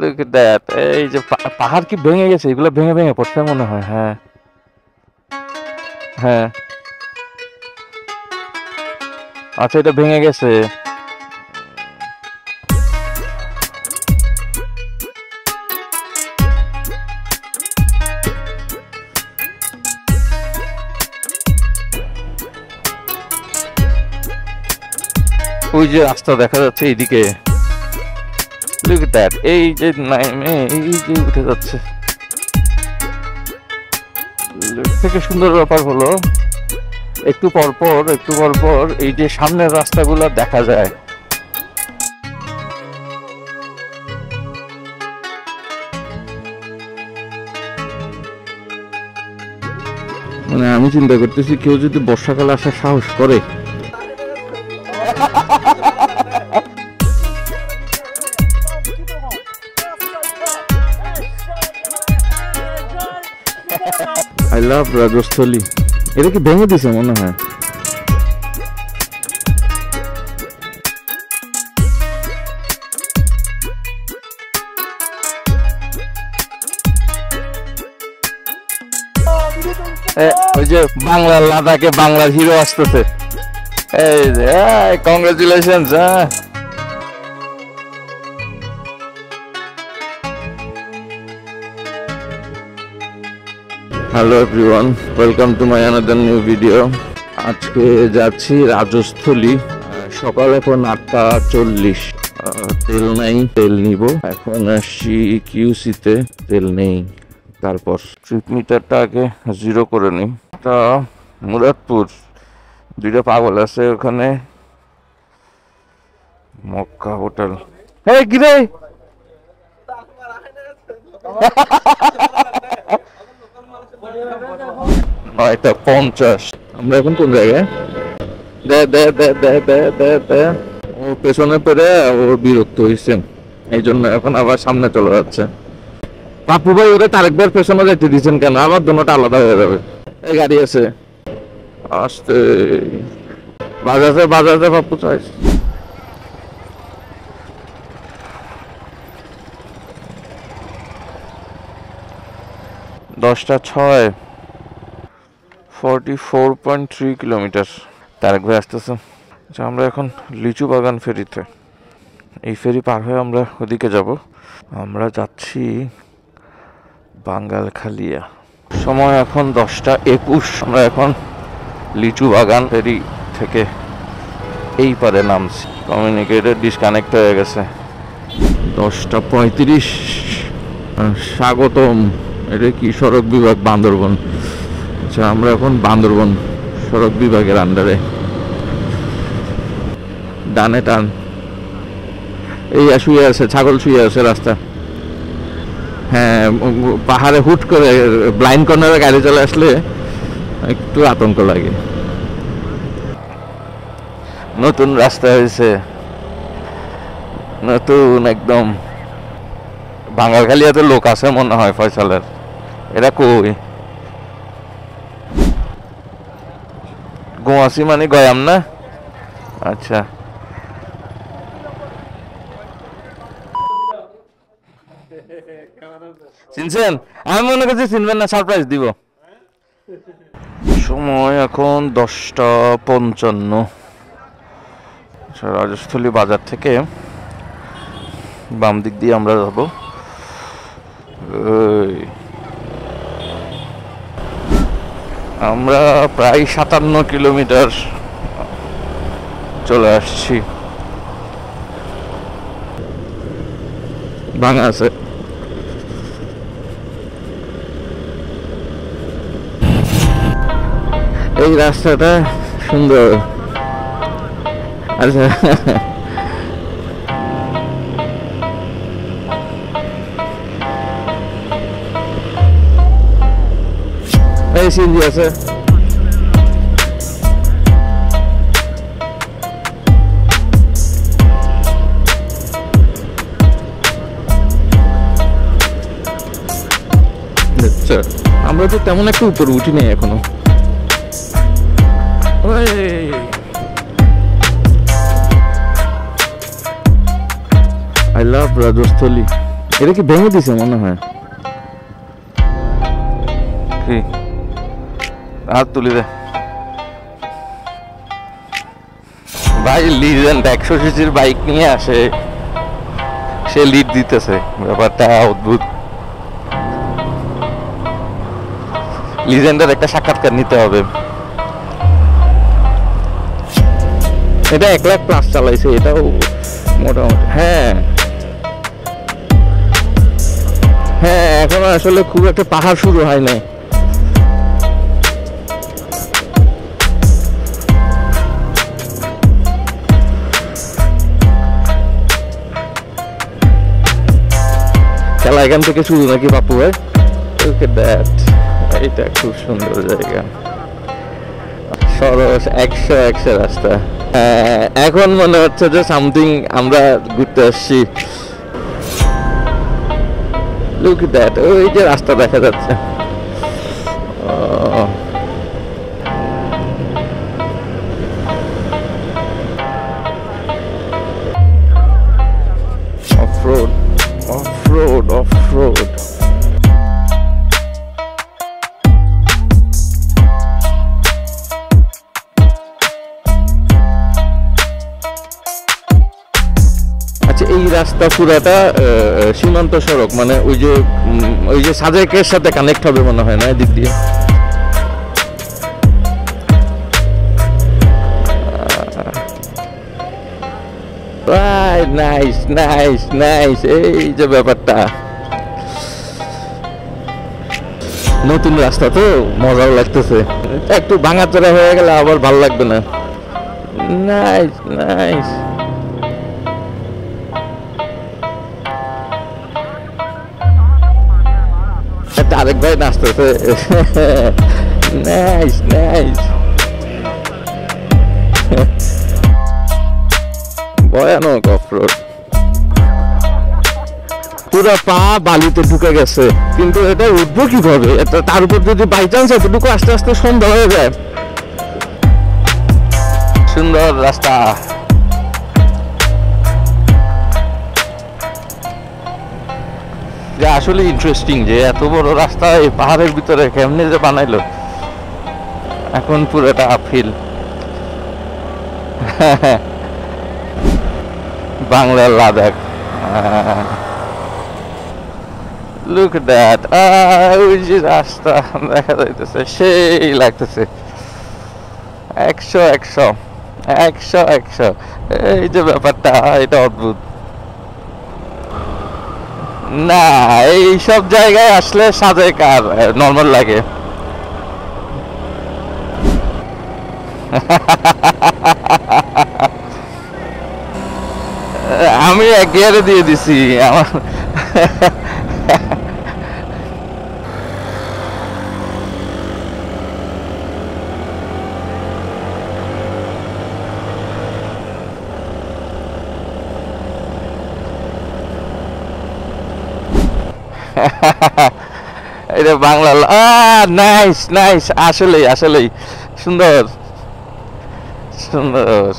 Look at that. এই যে পাহাড় কি ভেঙে গেছে, এগুলো ভেঙে ভেঙে পড়ছে মনে হয়। হ্যাঁ হ্যাঁ, আচ্ছা এটা ভেঙে গেছে। ওই যে রাস্তা দেখা যাচ্ছে এইদিকে। Look at that. এই যে নামে এই যে উঠে যাচ্ছে। থেকে সুন্দর ব্যাপার হলো একটু পর পর এই যে সামনের রাস্তাগুলো দেখা যায়। মানে আমি চিন্তা করতেছি কেউ যদি বর্ষাকালে আসার সাহস করে। I love Rajasthali. এটা কি ভেঙে দিছে মনে হয়। ওই যে বাংলার লাদাখে বাংলার হিরো আসতেছে। এই যে congratulations. Hello everyone, welcome to my another new video. আজকে যাচ্ছি রাজস্থলী। সকাল এখন 8:40। তেল নাই, তেল নিব। এখন আসছি কিউসিতে, তেল নেই। তারপর ট্রিপ মিটারটা আগে 0 করে নিই। তা মুরাদপুর দুইটা পাগল আছে ওখানে। মক্কা হোটেল। এই কি রে, এটা 50। আমরা এখন কোন জায়গায়? ও পেছনে পেরে ও বিরক্ত হয়েছে, এই জন্য এখন আবার সামনে চলে যাচ্ছে। পাপু ভাই ওরে তারেকবার পেছনে যাইতে দিচ্ছেন কেন? আবার দুটোটা আলাদা হয়ে যাবে। এই গাড়ি আছে, আসতে বাজাতে পাপু চাই। দশটা 6, 44.3 কিলোমিটার। তারেক ভাই আসতেছে। আচ্ছা, আমরা এখন লিচু বাগান ফেরিতে। এই ফেরি পার হয়ে আমরা ওদিকে যাব। আমরা যাচ্ছি বাঙ্গালখালিয়া। সময় এখন 10:21। আমরা এখন লিচু বাগান ফেরি থেকে এই পারে নামছি। কমিউনিকেটর ডিসকানেক্ট হয়ে গেছে। 10:35। স্বাগতম। এটা কি সড়ক বিভাগ বান্দরবন। আচ্ছা, আমরা এখন বান্দরবন সড়ক বিভাগের আন্ডারে। ডানে টান। এই শুয়ে আছে, ছাগল শুয়ে আছে রাস্তা। হ্যাঁ, পাহাড়ে হুট করে ব্লাইন্ড কর্নারে গাড়ি চলে আসলে একটু আতঙ্ক লাগে। নতুন রাস্তা হয়েছে, নতুন একদম। বাঙ্গালখালিয়াতে লোক আছে মনে হয় ফয়সালের। এটা কই? গোয়াসি মানে গয়াম না? আচ্ছা, চিনছেন? আমি মনে করছি চিনবেন না, সারপ্রাইজ দিব। সময় এখন 10:55। রাজস্থলী বাজার থেকে বাম দিক দিয়ে আমরা যাব। আমরা প্রায় 57 কিলোমিটার চলে আসছি। ভাঙা আছে। এই রাস্তাটা সুন্দর। আচ্ছা, এই সিনজি আছে। আমরা তো তেমন একটা উপরে উঠি নেই এখনো। I love Rajasthali. এটা কি ভেঙে দিছে মনে হয়? কি হাত তুলি দে ভাই। লিজেন্ড 100 সিসির বাইক নিয়ে আসে, সে লিড দিতেছে, ব্যাপারটা অদ্ভুত। লিজেন্ডের একটা সাক্ষাৎকার নিতে হবে। এটা 1 লাখ প্লাস চালাইছে, এটাও মোটামুটি। হ্যাঁ হ্যাঁ, এখনো আসলে খুব একটা পাহাড় শুরু হয় নাই। খেলা এখান থেকে শুরু নাকি বাপু ভাই? Look at that, এইটা খুব সুন্দর জায়গা, সরস 100 রাস্তা। এখন মনে হচ্ছে যে সামথিং আমরা ঘুরতে আসছি। Look at that, ওই যে রাস্তা দেখা যাচ্ছে। Off-road, off-road, off-road. আচ্ছা, এই রাস্তা পুরাটা সীমান্ত সড়ক, মানে ওই যে সাজেকের সাথে কানেক্ট হবে মনে হয় না এদিক দিয়ে? নাইস নাইস নাইস, এই যে ব্যাপারটা। নতুন রাস্তা তো মজাও লাগতেছে, একটু ভাঙাচোরা হয়ে গেলে আবার ভালো লাগবে না। Nice nice. আরেক ভাই নাচতেছে। Nice nice. ভয়ানক অফরোড, পুরো পা বালিতে ঢুকে গেছে, কিন্তু এটা উঠবো কিভাবে? তার উপর যদি বাই চান্স এতটুকু আস্তে আস্তে সন্ধ্যা হয়ে যায়। সুন্দর রাস্তা। যে আসলে ইন্টারেস্টিং যে এত বড় রাস্তা এই পাহাড়ের ভিতরে কেমনে যে বানাইলো। এখন পুরোটা আপহিল। বাংলার লাদাখ। Look at that, ওই যে রাস্তা দেখা যাইতেছে, সেই লাগতেছে। 100 এই যে ব্যাপারটা, এটা অদ্ভুত। না, এই সব জায়গায় আসলে সাজেক আর নর্মাল লাগে। আমি এক গিয়ারে দিয়ে দিছি আমার। এটা বাংলা। নাইস নাইস, আসলেই আসলেই সুন্দর সুন্দর।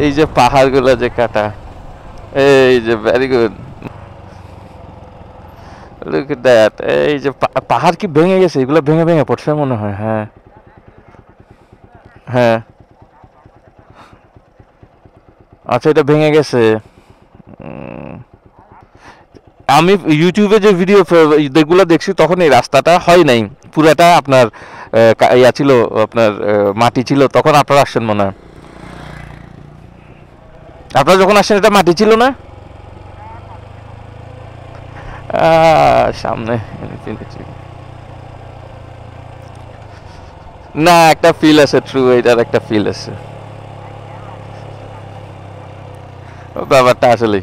এই যে পাহাড় গুলো যে কাটা, এই যে very good. Look at that, এই যে পাহাড় কি ভেঙে গেছে? এগুলো ভেঙে ভেঙে পড়ছে মনে হয়। হ্যাঁ হ্যাঁ, আচ্ছা, এটা ভেঙে গেছে। আমি ইউটিউবে যে ভিডিও যেগুলো দেখছি তখন এই রাস্তাটা হয় নাই, পুরাটা আপনার ইয়া ছিল, আপনার মাটি ছিল। তখন আপনারা আসছেন মনে হয়, আপনারা যখন আসছেন এটা মাটি ছিল না? সামনে না, একটা ফিল আছে, ট্রু, এটার একটা ফিল আছে ব্যাপারটা আসলে।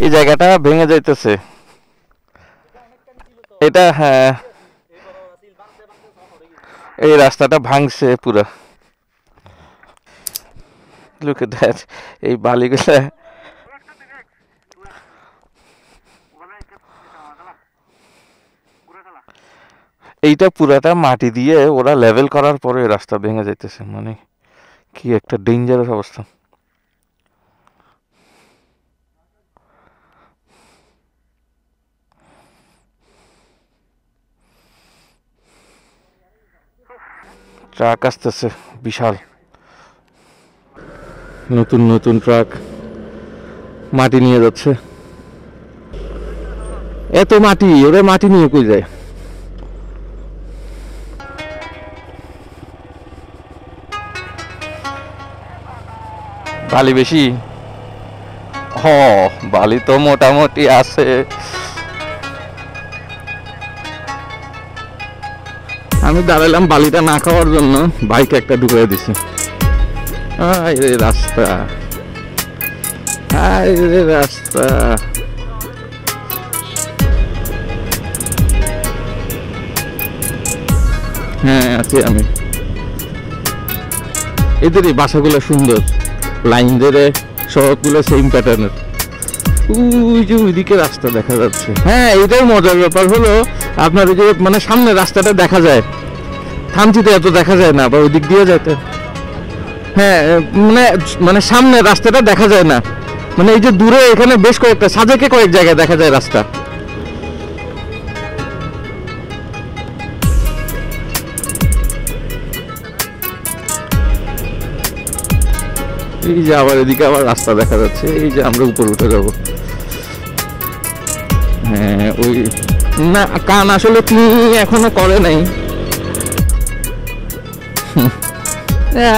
এই জায়গাটা ভেঙে যাইতেছে এটা। হ্যাঁ, এই রাস্তাটা ভাঙছে পুরা। Look at that, এই বালিগুলা। এইটা পুরাটা মাটি দিয়ে ওরা লেভেল করার পরে রাস্তা ভেঙে যাইতেছে, মানে কি একটা ডেঞ্জারাস অবস্থা। ট্রাক আসতেছে বিশাল, নতুন নতুন ট্রাক মাটি নিয়ে যাচ্ছে। এত মাটি, ওরা মাটি নিয়ে কই যায়? বালি বেশি? হ, বালি তো মোটামুটি আছে। আমি দাঁড়ালাম বালিটা না খাওয়ার জন্য, বাইক একটা ঢুকিয়ে দিছি। আয় রে রাস্তা, আয় রে রাস্তা। হ্যাঁ আছি আমি। এদের এই বাসাগুলো সুন্দর, লাইন ধরে সবগুলো সেম প্যাটার্নের। ওই যে ওইদিকে রাস্তা দেখা যাচ্ছে। হ্যাঁ এটাই মজার ব্যাপার হলো আপনার ওই যে মানে সামনে রাস্তাটা দেখা যায়, থানচিতে এত দেখা যায় না, বা ওই দিক দিয়ে যেতে। হ্যাঁ মানে মানে সামনে রাস্তাটা দেখা যায় না, মানে এই যে দূরে এখানে বেশ কয়েকটা সাজেকে কয়েক জায়গায় দেখা যায় রাস্তা। এই যে আবার এদিকে আবার রাস্তা দেখা যাচ্ছে, এই যে আমরা উপরে উঠে যাব। হ্যাঁ ওই না, কান আসলে তিনি এখনো করে নাই।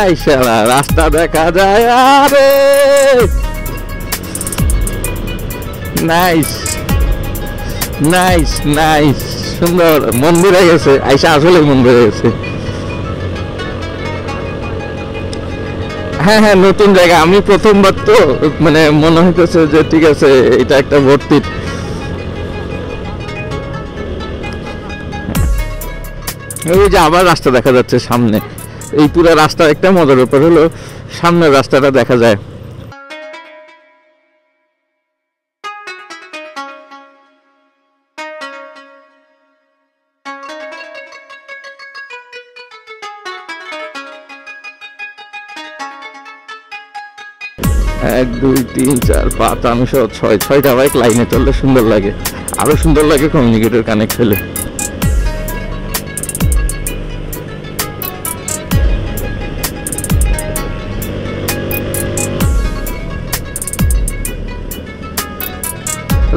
এই শালা রাস্তা দেখা যায়। আরে নাইস নাইস নাইস, সুন্দর। মন্দিরে গেছে আইসা, আসলে মন্দিরে গেছে। হ্যাঁ হ্যাঁ নতুন জায়গা, আমি প্রথমবার তো মানে মনে হইতেছে যে ঠিক আছে এটা একটা ভর্তি। ওই যে আবার রাস্তা দেখা যাচ্ছে সামনে। এই পুরো রাস্তা একটা মজার ব্যাপার হলো সামনের রাস্তাটা দেখা যায়। এক দুই তিন চার পাঁচ, আমি সহ ছয়টা বাইক লাইনে চললে সুন্দর লাগে, আরো সুন্দর লাগে কমিউনিকেটর কানেক্ট হলে।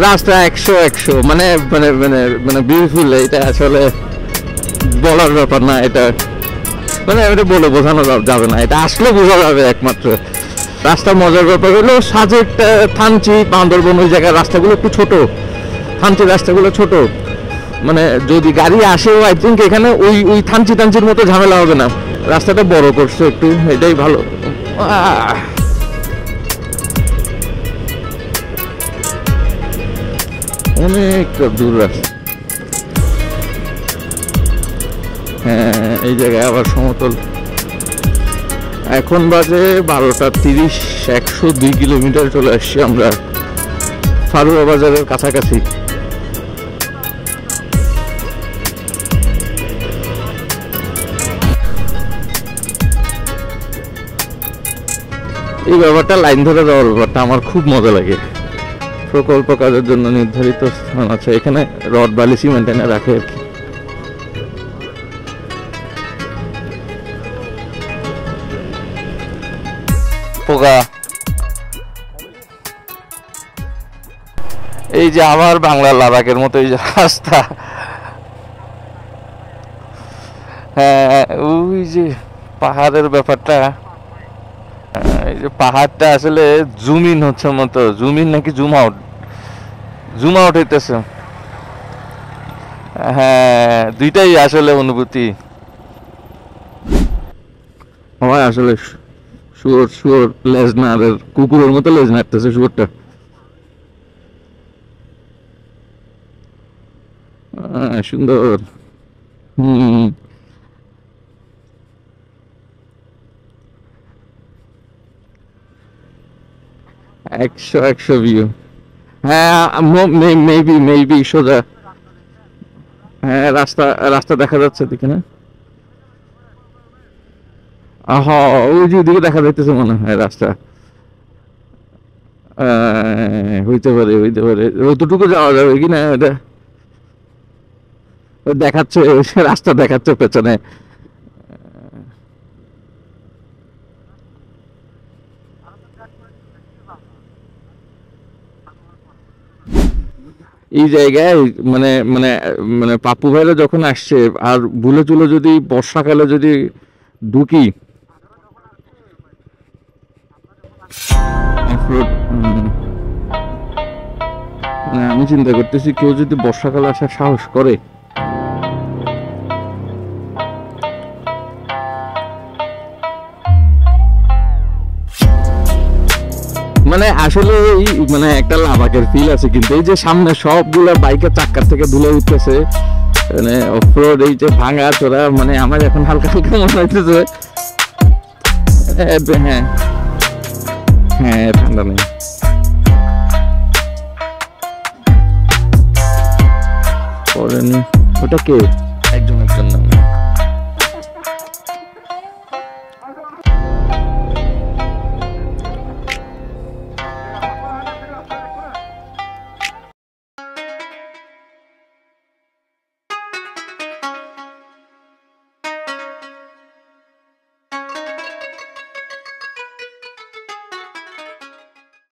রাস্তা 100 মানে মানে মানে মানে বিউটিফুল। এটা আসলে বলার ব্যাপার না, এটা মানে এটা বলে বোঝানো যাবে না, এটা আসলে বোঝা যাবে একমাত্র। রাস্তা মজার ব্যাপার হলো সাজেক, থানচি, বান্দরবন ওই জায়গায় রাস্তাগুলো একটু ছোট, থানচির রাস্তাগুলো ছোট। মানে যদি গাড়ি আসেও আই থিঙ্ক এখানে ওই ওই থানচির মতো ঝামেলা হবে না, রাস্তাটা বড় করছে একটু, এটাই ভালো। অনেকটা দূর রাস্তা। হ্যাঁ এই জায়গায় আবার সমতল। এখন বাজে 12:30, 102 কিলোমিটার চলে আসছি আমরা ফারুয়া বাজারের কাছাকাছি। এই ব্যাপারটা লাইন ধরে যাওয়ার ব্যাপারটা আমার খুব মজা লাগে। প্রকল্প কাজের জন্য নির্ধারিত স্থান আছে, এখানে রড বালি সিমেন্ট এনে রাখে আর কি। পোকা। এই যে আবার বাংলার লাদাখের মতো এই যে রাস্তা। হ্যাঁ ওই যে পাহাড়ের ব্যাপারটা, এই যে পাহাড়টা আসলে জুম ইন হচ্ছে মতো, জুম ইন নাকি জুম আউট হইতেছে। হ্যাঁ দুইটাই আসলে অনুভূতি হয় আসলে। শুয়োর লেজ নাড়ের, কুকুরের মতো লেজ নাড়তেছে শুয়োরটা। সুন্দর। হম 100 ভিউ। হ্যাঁ মেবি সোজা হ্যাঁ রাস্তা রাস্তা দেখা যাচ্ছে দিকে না? হ্যাঁ ওই যে ওদিকে দেখা যাইতেছে মনে হয় রাস্তা। হইতে পারে অতটুকু যাওয়া যাবে কি না এটা দেখাচ্ছে, রাস্তা দেখাচ্ছে পেছনে। এই জায়গায় মানে মানে মানে পাপ্পু ভাইরা যখন আসছে আর ভুলে চুলে যদি বর্ষাকালে যদি ঢুকি অফরোড, মানে আমি চিন্তা করতেছি কেউ যদি বর্ষাকালে আসার সাহস করে। মানে আসলে এই মানে একটা লাভাকের ফিল আছে, কিন্তু এই যে সামনে সবগুলা বাইকের চাক্কার থেকে ধুলে উঠতেছে, মানে অফরোড এই যে ভাঙা চোরা, মানে আমার এখন হালকা হালকা মনে হইতেছে। হ্যাঁ হ্যাঁ ঠান্ডা নেই। পরে ওটা কে?